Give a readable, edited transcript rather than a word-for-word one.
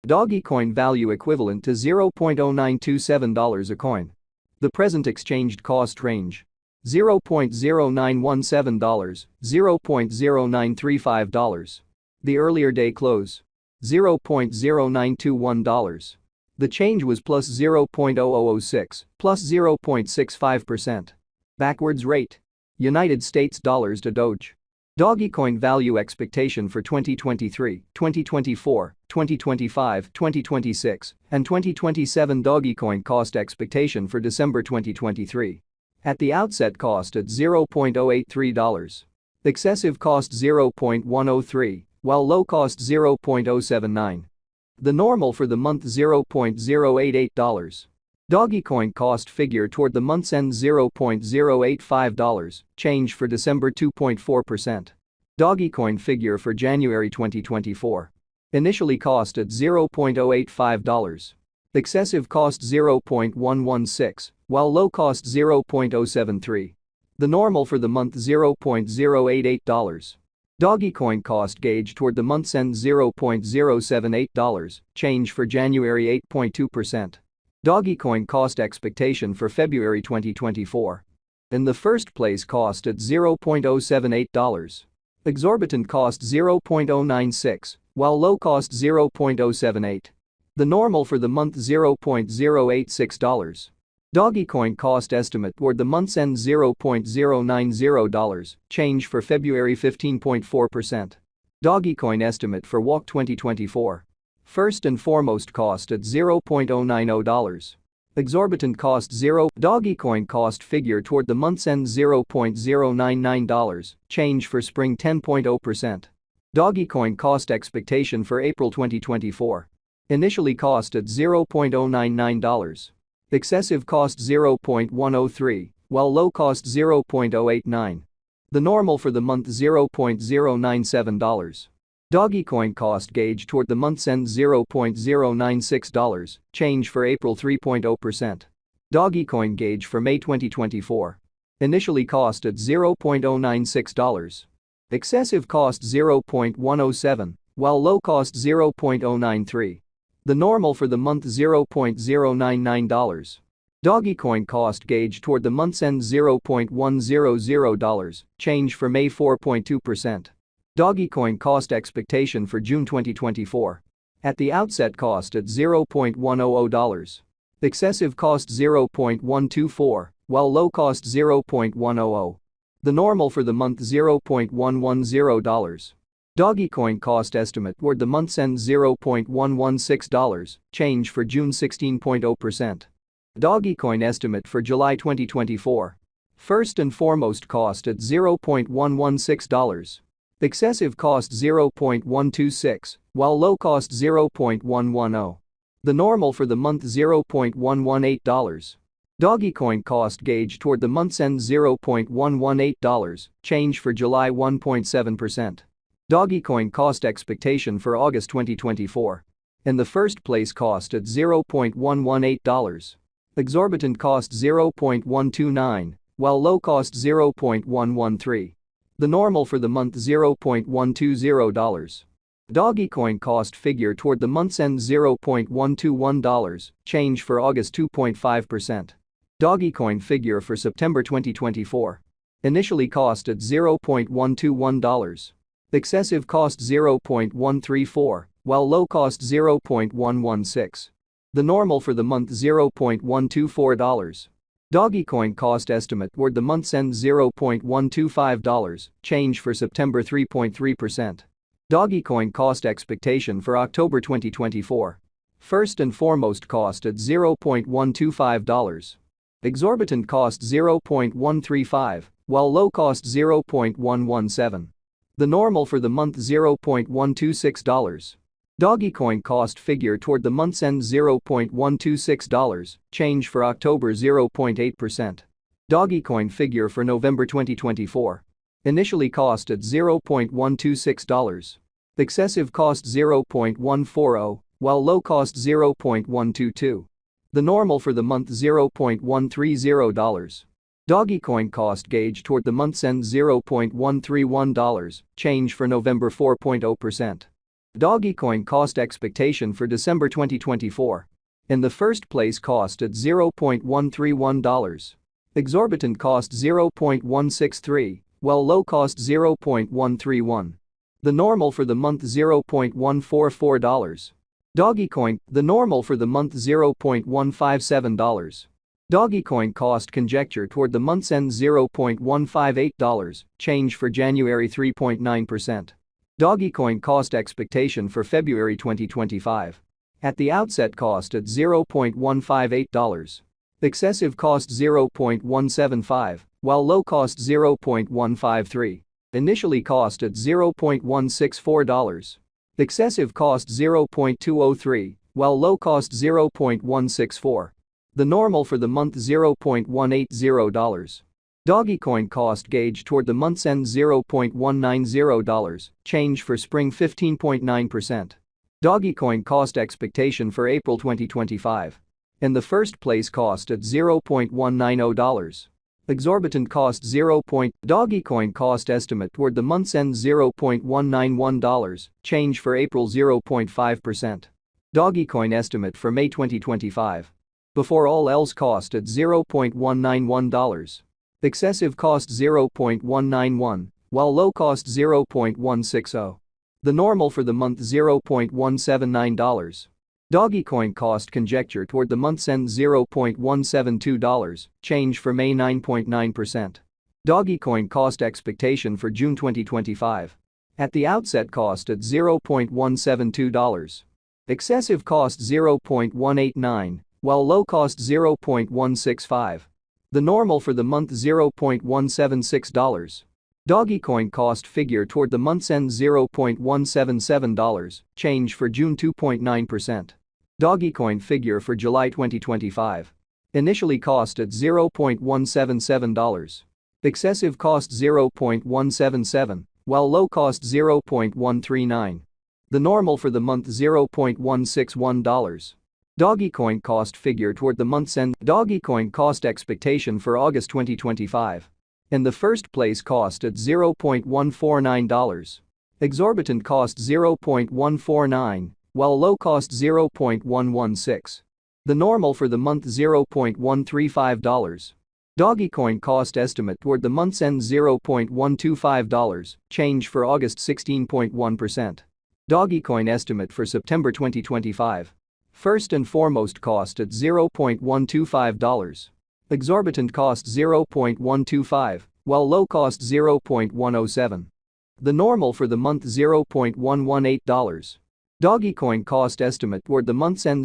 Dogecoin value equivalent to $0.0927 a coin. The present exchanged cost range: $0.0917, $0.0935. The earlier day close: $0.0921. The change was plus 0.0006, plus 0.65%. Backwards rate: United States dollars to Doge. Dogecoin value expectation for 2023, 2024, 2025, 2026, and 2027. Dogecoin cost expectation for December 2023. At the outset, cost at $0.083. Excessive cost $0.103, while low cost $0.079. The normal for the month $0.088. Dogecoin cost figure toward the month's end $0.085, change for December 2.4%. Dogecoin figure for January 2024. Initially cost at $0.085. Excessive cost $0.116, while low cost $0.073. The normal for the month $0.088. Dogecoin cost gauge toward the month's end $0.078, change for January 8.2%. Dogecoin cost expectation for February 2024. In the first place, cost at $0.078. Exorbitant cost $0.096, while low cost $0.078. The normal for the month $0.086. Dogecoin cost estimate toward the month's end $0.090, change for February 15.4%. Dogecoin estimate for WOC 2024. First and foremost, cost at $0.090. Exorbitant cost 0. Dogecoin cost figure toward the month's end $0.099, change for spring 10.0%. Dogecoin cost expectation for April 2024. Initially cost at $0.099. Excessive cost $0.103, while low cost $0.089. The normal for the month $0.097. Dogecoin cost gauge toward the month's end $0.096, change for April 3.0%. Dogecoin gauge for May 2024. Initially cost at $0.096. Excessive cost $0.107, while low cost $0.093. The normal for the month $0.099. Dogecoin cost gauge toward the month's end $0.100, change for May 4.2%. Dogecoin cost expectation for June 2024. At the outset, cost at $0.100. Excessive cost $0.124, while low cost $0.100. The normal for the month $0.110. Dogecoin cost estimate toward the month's end $0.116, change for June 16.0%. Dogecoin estimate for July 2024. First and foremost, cost at $0.116. Excessive cost $0.126, while low cost $0.110. The normal for the month $0.118. Dogecoin cost gauge toward the month's end $0.118, change for July 1.7%. Dogecoin cost expectation for August 2024. In the first place, cost at $0.118. Exorbitant cost $0.129, while low cost $0.113. The normal for the month $0.120. Dogecoin cost figure toward the month's end $0.121, change for August 2.5%. Dogecoin figure for September 2024. Initially cost at $0.121. Excessive cost $0.134, while low cost $0.116. The normal for the month $0.124. Dogecoin cost estimate toward the month's end $0.125, change for September 3.3%. Dogecoin cost expectation for October 2024. First and foremost, cost at $0.125. Exorbitant cost $0.135, while low cost $0.117. The normal for the month $0.126. Dogecoin cost figure toward the month's end $0.126, change for October 0.8%. Dogecoin figure for November 2024. Initially cost at $0.126. Excessive cost $0.140, while low cost $0.122. The normal for the month $0.130. Dogecoin cost gauge toward the month's end $0.131, change for November 4.0%. Dogecoin cost expectation for December 2024. In the first place, cost at $0.131. Exorbitant cost $0.163, while low cost $0.131. The normal for the month $0.144. Dogecoin, the normal for the month $0.157. Dogecoin cost conjecture toward the month's end $0.158, change for January 3.9%. Dogecoin cost expectation for February 2025. At the outset, cost at $0.158. Excessive cost $0.175, while low cost $0.153. Initially cost at $0.164. Excessive cost $0.203, while low cost $0.164. The normal for the month $0.180. Dogecoin cost gauge toward the month's end $0.190, change for spring 15.9%. Dogecoin cost expectation for April 2025. In the first place, cost at $0.190. Exorbitant cost Dogecoin cost estimate toward the month's end $0.191, change for April 0.5%. Dogecoin estimate for May 2025. Before all else, cost at $0.191. Excessive cost $0.191, while low cost $0.160. The normal for the month $0.179. Dogecoin cost conjecture toward the month's end $0.172, change for May 9.9%. Dogecoin cost expectation for June 2025. At the outset, cost at $0.172. Excessive cost $0.189, while low cost $0.165. The normal for the month $0.176. Dogecoin cost figure toward the month's end $0.177, change for June 2.9%. Dogecoin figure for July 2025. Initially cost at $0.177. Excessive cost $0.177, while low cost $0.139. The normal for the month $0.161. Dogecoin cost figure toward the month's end. Dogecoin cost expectation for August 2025. In the first place, cost at $0.149. Exorbitant cost $0.149, while low cost $0.116. The normal for the month $0.135. Dogecoin cost estimate toward the month's end $0.125, change for August 16.1%. Dogecoin estimate for September 2025. First and foremost, cost at $0.125. Exorbitant cost $0.125, while low cost $0.107. The normal for the month $0.118. Dogecoin cost estimate toward the month's end